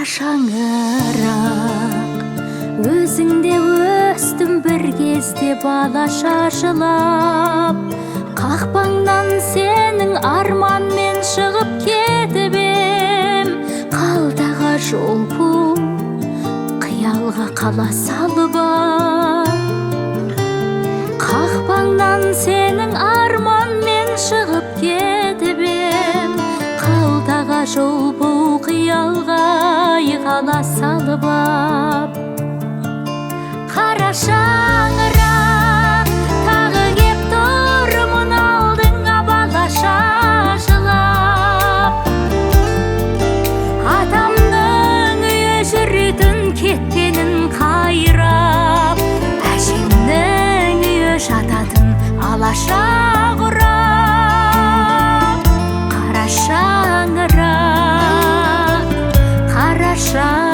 шаңырақ өзіңде өстім бір кезде балаша жылап, қақпаңнан сенің арманмен шығып кетіп ем. Қалдағы жол бұл қиялға қала салып қақпаңнан сенің арманмен шығып кетіп ем. Қалдағы жол бұл қиялға қала салып қара шаңырақ тағы кеп тұрмын алдыңа балаша жылап. Атамның үйі жүретін кеткенін қайрап, әжемнің үйі жататын алаша құрап. Қара шаңырақ, қара шаңырақ.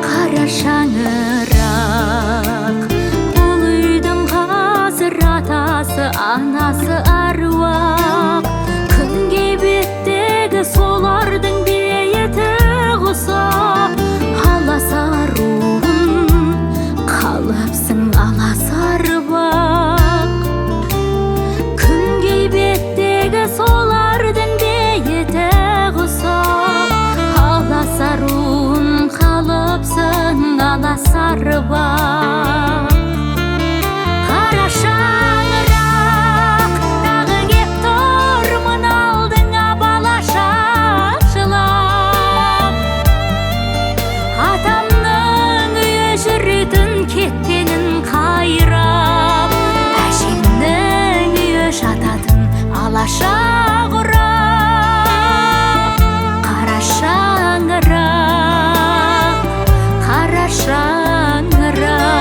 Қара шаңырақ, бұл үйдің қазір атасы анасы аруақ. Күнге беттегі солардың бейіті құсап, аласаруым қалыпсың аласарбақ. Күнге беттегі солардың бейіті құсап, аласаруым қалыпсың аласарбақ. Қара шаңырақ тағы кеп тұрмын алдыңа балаша жылап. Атамның үйі жүретін кеткенін қайрап, әжемнің үйі жататын алаша құрап. Қара шаңырақ, қара шаңырақ.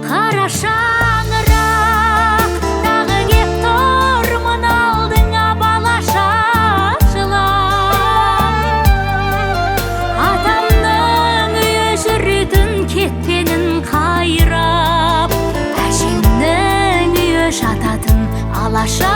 Қара шаңырақ тағы кеп тұрмын алдыңа балаша жылап. Атамның үйі жүретін кеткенін қайрап, әжемнің үйі жататын алаша